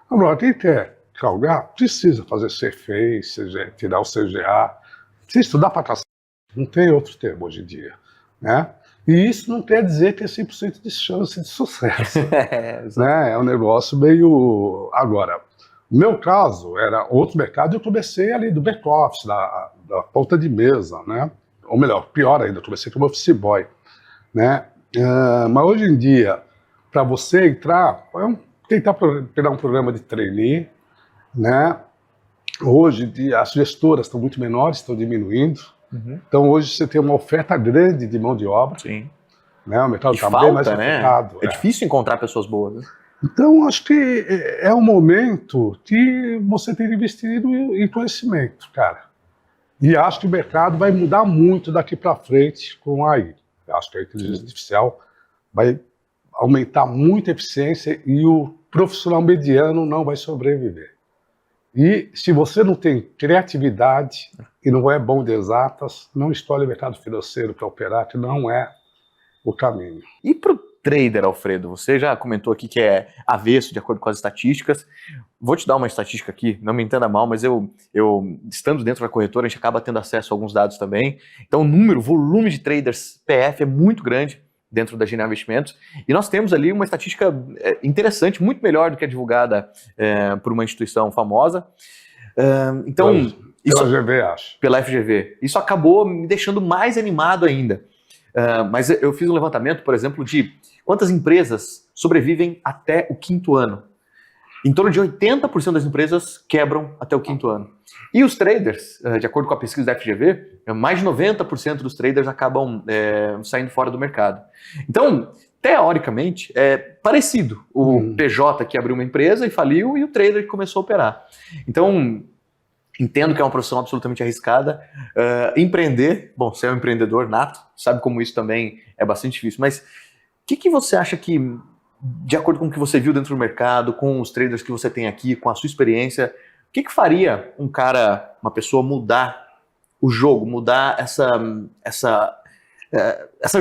Agora, quem quer calgar, precisa fazer CFA, tirar o CGA, precisa estudar para cacete. Não tem outro termo hoje em dia, né? E isso não quer dizer que é 100% de chance de sucesso. Né? É um negócio meio... Agora, no meu caso, era outro mercado, eu comecei ali do back-office, da ponta de mesa, né? Ou melhor, pior ainda, eu comecei como office boy, né? Mas hoje em dia, para você entrar, tentar pegar um programa de trainee, né? Hoje em dia, as gestoras estão muito menores, estão diminuindo. Então hoje você tem uma oferta grande de mão de obra. Sim. Né? O mercado está bem mais afetado. É difícil encontrar pessoas boas. Né? Então acho que é um momento que você tem que investir em conhecimento, cara. E acho que o mercado vai mudar muito daqui para frente com a AI. Acho que a inteligência artificial vai aumentar muito a eficiência e o profissional mediano não vai sobreviver. E se você não tem criatividade e não é bom de exatas, não escolhe o mercado financeiro para operar, que não é o caminho. E para o trader, Alfredo, você já comentou aqui que é avesso de acordo com as estatísticas. Vou te dar uma estatística aqui, não me entenda mal, mas eu estando dentro da corretora, a gente acaba tendo acesso a alguns dados também. Então o volume de traders PF é muito grande dentro da Genial Investimentos, e nós temos ali uma estatística interessante, muito melhor do que a divulgada por uma instituição famosa. Então, pela FGV, acho. Pela FGV. Isso acabou me deixando mais animado ainda. Mas eu fiz um levantamento, por exemplo, de quantas empresas sobrevivem até o 5º ano. Em torno de 80% das empresas quebram até o 5º ano. E os traders, de acordo com a pesquisa da FGV, mais de 90% dos traders acabam saindo fora do mercado. Então, teoricamente, é parecido. O PJ que abriu uma empresa e faliu e o trader que começou a operar. Então, entendo que é uma profissão absolutamente arriscada. Empreender, bom, você é um empreendedor nato, sabe como isso também é bastante difícil, mas o que você acha que, de acordo com o que você viu dentro do mercado, com os traders que você tem aqui, com a sua experiência, o que faria uma pessoa mudar o jogo, mudar essa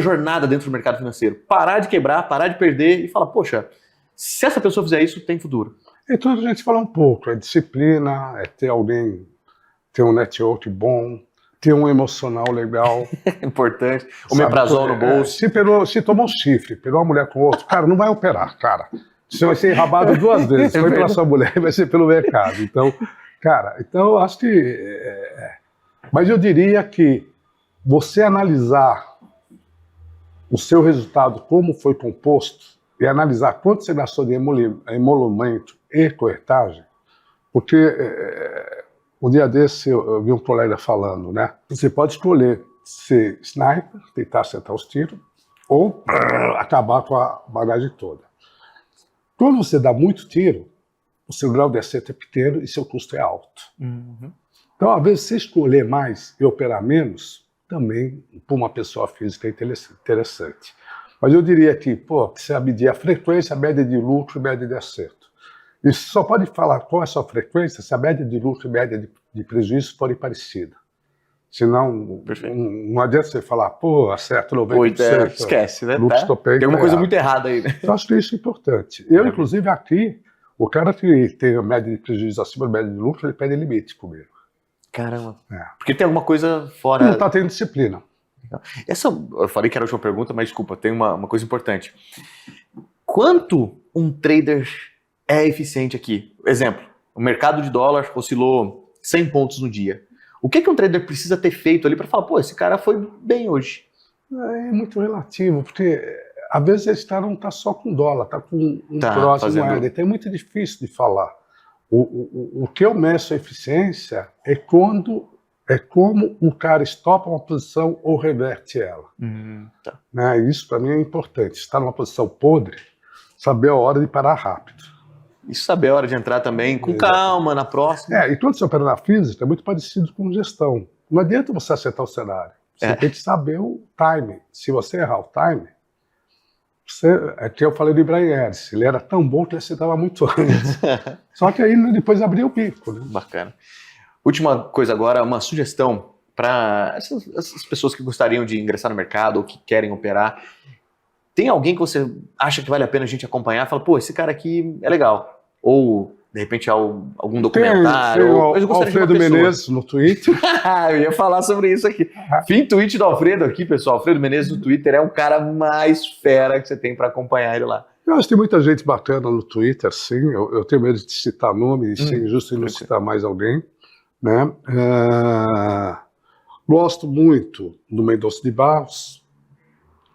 jornada dentro do mercado financeiro? Parar de quebrar, parar de perder e falar, poxa, se essa pessoa fizer isso, tem futuro. Então a gente fala um pouco, é disciplina, é ter alguém, ter um network bom, ter um emocional legal. Importante. O omeprazol no bolso. Se tomou um chifre, pegou uma mulher com outro, cara, não vai operar, cara. Você vai ser enrabado 2 vezes. Foi pela sua mulher e vai ser pelo mercado. Então, cara, eu acho que... Mas eu diria que você analisar o seu resultado, como foi composto, e analisar quanto você gastou de emolumento e corretagem, porque um dia desse eu vi um colega falando, né? Você pode escolher ser sniper, tentar acertar os tiros, ou acabar com a bagagem toda. Quando você dá muito tiro, o seu grau de acerto é pequeno e seu custo é alto. Então, às vezes, você escolher mais e operar menos, também, para uma pessoa física, é interessante. Mas eu diria que, precisa medir a frequência, a média de lucro e média de acerto. E você só pode falar qual é a sua frequência se a média de lucro e média de prejuízo forem parecidas. Senão, não adianta você falar, acerto 90%. Esquece, né? Lucro, Tem alguma coisa muito errada aí, né? Eu acho que isso é importante. Eu, inclusive, aqui, o cara que tem a média de prejuízo acima da média de lucro, ele pede limite comigo. Caramba. Porque tem alguma coisa fora... Não está tendo disciplina. Eu falei que era a última pergunta, mas desculpa, tem uma coisa importante. Quanto um trader é eficiente aqui? Exemplo, o mercado de dólar oscilou 100 pontos no dia. O que um trader precisa ter feito ali para falar, esse cara foi bem hoje? É muito relativo, porque às vezes esse cara não está só com dólar, está com um cross de moeda. Então é muito difícil de falar. O que eu meço a eficiência é como um cara estopa uma posição ou reverte ela. Né? Isso para mim é importante. Se está numa posição podre, saber a hora de parar rápido. E saber a hora de entrar também com calma na próxima. E quando você opera na física, é muito parecido com gestão. Não adianta você acertar o cenário. Você tem que saber o time. Se você errar o time, é que eu falei do Ibrahim Eris. Ele era tão bom que ele acertava muito antes. Só que aí depois abriu o bico. Né? Bacana. Última coisa agora, uma sugestão para essas pessoas que gostariam de ingressar no mercado ou que querem operar. Tem alguém que você acha que vale a pena a gente acompanhar? Fala, esse cara aqui é legal. Ou, de repente, algum documentário. Tem o Alfredo Menezes no Twitter. Eu ia falar sobre isso aqui. Fim tweet do Alfredo aqui, pessoal. Alfredo Menezes no Twitter é o cara mais fera que você tem para acompanhar ele lá. Eu acho que tem muita gente bacana no Twitter, sim. Eu tenho medo de citar nome, sim, justo em não citar mais alguém. Né? Gosto muito do Mendonça de Barros.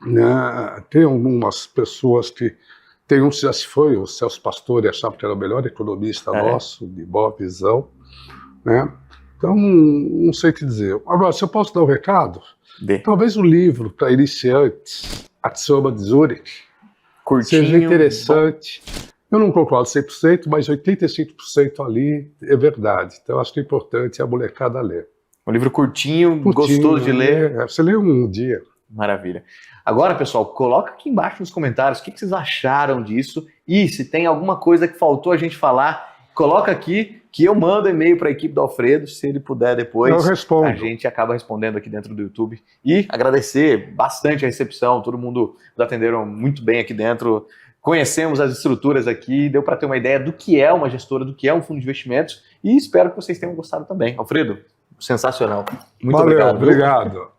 Né? Tem algumas pessoas que... Tem um que já se foi, o Celso Pastore, achava que era o melhor economista nosso, de boa visão. Né? Então, não sei o que dizer. Agora, se eu posso dar um recado, talvez o livro para iniciantes, A Tesoura de Zurich, seja interessante. Eu não concordo 100%, mas 85% ali é verdade. Então, acho que é importante a molecada ler. Um livro curtinho, gostoso de ler. Você lê um dia. Maravilha. Agora, pessoal, coloca aqui embaixo nos comentários o que vocês acharam disso e se tem alguma coisa que faltou a gente falar, coloca aqui que eu mando e-mail para a equipe do Alfredo, se ele puder depois, eu respondo. A gente acaba respondendo aqui dentro do YouTube. E agradecer bastante a recepção, todo mundo nos atenderam muito bem aqui dentro, conhecemos as estruturas aqui, deu para ter uma ideia do que é uma gestora, do que é um fundo de investimentos e espero que vocês tenham gostado também. Alfredo, sensacional. Muito obrigado. Obrigado.